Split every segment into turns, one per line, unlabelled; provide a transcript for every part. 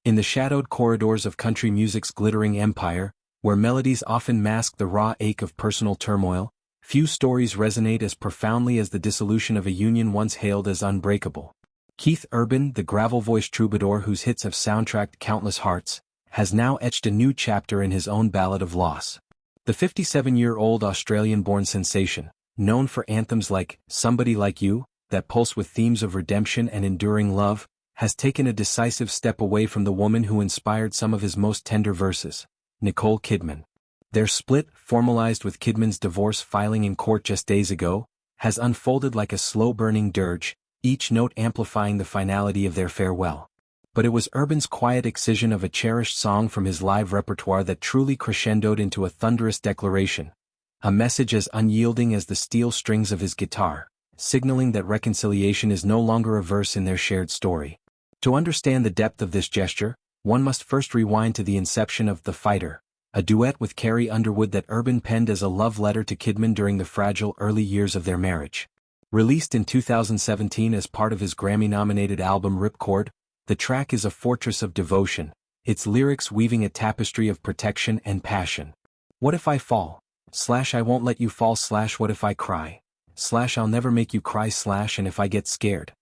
In the shadowed corridors of country music's glittering empire, where melodies often mask the raw ache of personal turmoil, few stories resonate as profoundly as the dissolution of a union once hailed as unbreakable. Keith Urban, the gravel-voiced troubadour whose hits have soundtracked countless hearts, has now etched a new chapter in his own ballad of loss. The 57-year-old Australian-born sensation, known for anthems like Somebody Like You, that pulse with themes of redemption and enduring love, has taken a decisive step away from the woman who inspired some of his most tender verses, Nicole Kidman. Their split, formalized with Kidman's divorce filing in court just days ago, has unfolded like a slow-burning dirge, each note amplifying the finality of their farewell. But it was Urban's quiet excision of a cherished song from his live repertoire that truly crescendoed into a thunderous declaration, a message as unyielding as the steel strings of his guitar, signaling that reconciliation is no longer a verse in their shared story. To understand the depth of this gesture, one must first rewind to the inception of The Fighter, a duet with Carrie Underwood that Urban penned as a love letter to Kidman during the fragile early years of their marriage. Released in 2017 as part of his Grammy-nominated album Ripcord, the track is a fortress of devotion, its lyrics weaving a tapestry of protection and passion. What if I fall? I won't let you fall. What if I cry? I'll never make you cry. And if I get scared?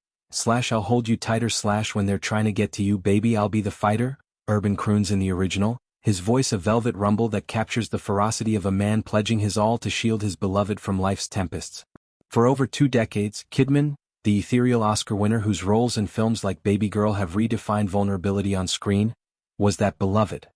I'll hold you tighter. When they're trying to get to you, baby, I'll be the fighter, Urban croons in the original, his voice a velvet rumble that captures the ferocity of a man pledging his all to shield his beloved from life's tempests. For over 2 decades, Kidman, the ethereal Oscar winner whose roles in films like Baby Girl have redefined vulnerability on screen, was that beloved.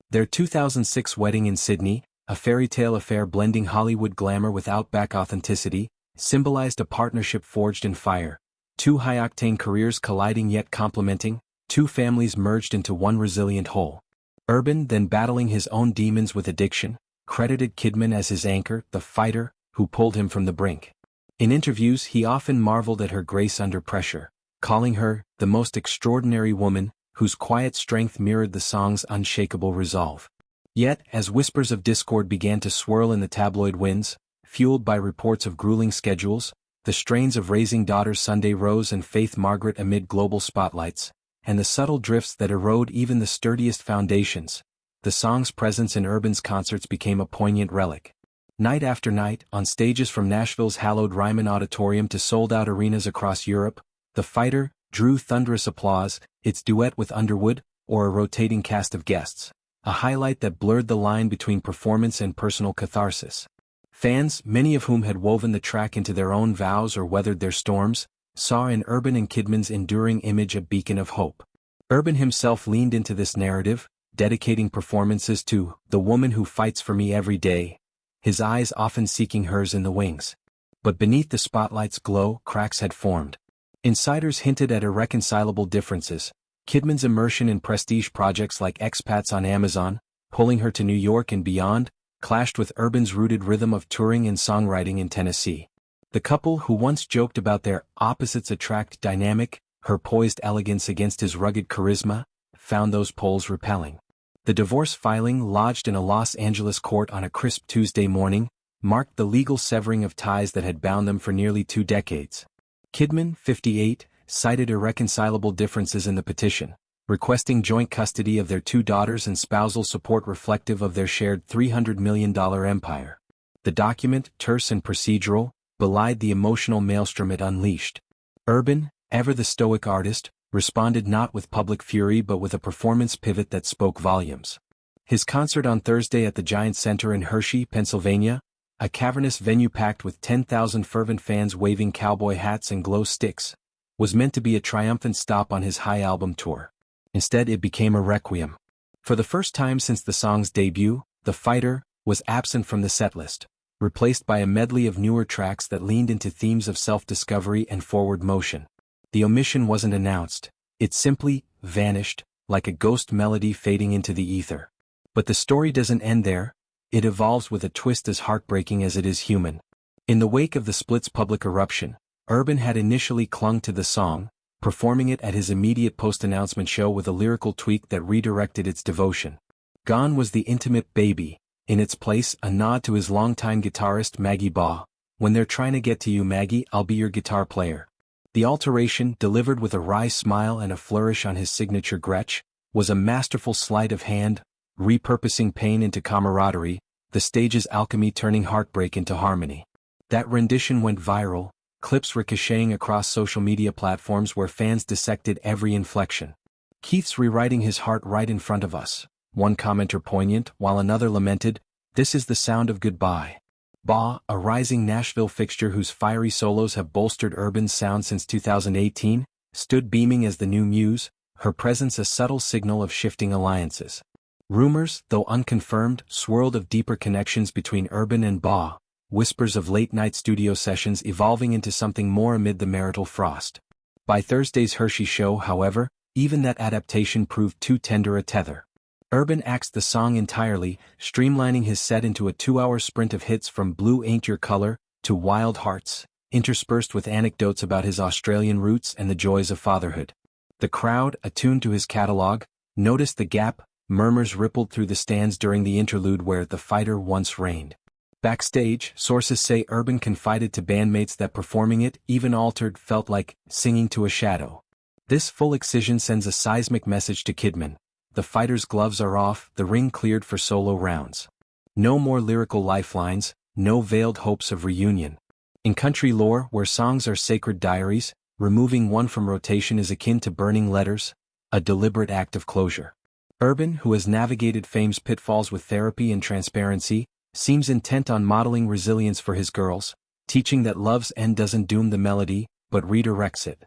Their 2006 wedding in Sydney, a fairy tale affair blending Hollywood glamour with outback authenticity, symbolized a partnership forged in fire, 2 high-octane careers colliding yet complementing, 2 families merged into one resilient whole. Urban, then battling his own demons with addiction, credited Kidman as his anchor, the fighter, who pulled him from the brink. In interviews he often marveled at her grace under pressure, calling her the most extraordinary woman, whose quiet strength mirrored the song's unshakable resolve. Yet, as whispers of discord began to swirl in the tabloid winds, fueled by reports of grueling schedules, the strains of Raising Daughters Sunday Rose and Faith Margaret amid global spotlights, and the subtle drifts that erode even the sturdiest foundations, the song's presence in Urban's concerts became a poignant relic. Night after night, on stages from Nashville's hallowed Ryman Auditorium to sold-out arenas across Europe, The Fighter drew thunderous applause, its duet with Underwood, or a rotating cast of guests, a highlight that blurred the line between performance and personal catharsis. Fans, many of whom had woven the track into their own vows or weathered their storms, saw in Urban and Kidman's enduring image a beacon of hope. Urban himself leaned into this narrative, dedicating performances to the woman who fights for me every day, his eyes often seeking hers in the wings. But beneath the spotlight's glow, cracks had formed. Insiders hinted at irreconcilable differences. Kidman's immersion in prestige projects like Expats on Amazon, pulling her to New York and beyond, clashed with Urban's rooted rhythm of touring and songwriting in Tennessee. The couple who once joked about their opposites attract dynamic, her poised elegance against his rugged charisma, found those poles repelling. The divorce filing lodged in a Los Angeles court on a crisp Tuesday morning marked the legal severing of ties that had bound them for nearly 2 decades. Kidman, 58, cited irreconcilable differences in the petition, requesting joint custody of their 2 daughters and spousal support reflective of their shared $300 million empire. The document, terse and procedural, belied the emotional maelstrom it unleashed. Urban, ever the stoic artist, responded not with public fury but with a performance pivot that spoke volumes. His concert on Thursday at the Giant Center in Hershey, Pennsylvania, a cavernous venue packed with 10,000 fervent fans waving cowboy hats and glow sticks, was meant to be a triumphant stop on his high album tour. Instead it became a requiem. For the first time since the song's debut, The Fighter was absent from the setlist, replaced by a medley of newer tracks that leaned into themes of self-discovery and forward motion. The omission wasn't announced, it simply vanished, like a ghost melody fading into the ether. But the story doesn't end there, it evolves with a twist as heartbreaking as it is human. In the wake of the split's public eruption, Urban had initially clung to the song, performing it at his immediate post-announcement show with a lyrical tweak that redirected its devotion. Gone was the intimate baby, in its place a nod to his longtime guitarist Maggie Baugh, when they're trying to get to you Maggie, I'll be your guitar player. The alteration, delivered with a wry smile and a flourish on his signature Gretsch, was a masterful sleight of hand, repurposing pain into camaraderie, the stage's alchemy turning heartbreak into harmony. That rendition went viral, clips ricocheting across social media platforms where fans dissected every inflection. "Keith's rewriting his heart right in front of us," one commenter poignant, while another lamented, "This is the sound of goodbye." Baugh, a rising Nashville fixture whose fiery solos have bolstered Urban's sound since 2018, stood beaming as the new muse, her presence a subtle signal of shifting alliances. Rumors, though unconfirmed, swirled of deeper connections between Urban and Baugh, whispers of late-night studio sessions evolving into something more amid the marital frost. By Thursday's Hershey show, however, even that adaptation proved too tender a tether. Urban axed the song entirely, streamlining his set into a 2-hour sprint of hits from Blue Ain't Your Color to Wild Hearts, interspersed with anecdotes about his Australian roots and the joys of fatherhood. The crowd, attuned to his catalog, noticed the gap. Murmurs rippled through the stands during the interlude where The Fighter once reigned. Backstage, sources say Urban confided to bandmates that performing it, even altered, felt like singing to a shadow. This full excision sends a seismic message to Kidman. The Fighter's gloves are off, the ring cleared for solo rounds. No more lyrical lifelines, no veiled hopes of reunion. In country lore, where songs are sacred diaries, removing one from rotation is akin to burning letters, a deliberate act of closure. Urban, who has navigated fame's pitfalls with therapy and transparency, seems intent on modeling resilience for his girls, teaching that love's end doesn't doom the melody, but redirects it.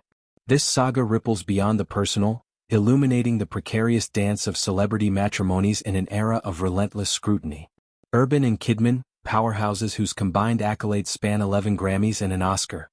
This saga ripples beyond the personal, illuminating the precarious dance of celebrity matrimonies in an era of relentless scrutiny. Urban and Kidman, powerhouses whose combined accolades span 11 Grammys and an Oscar,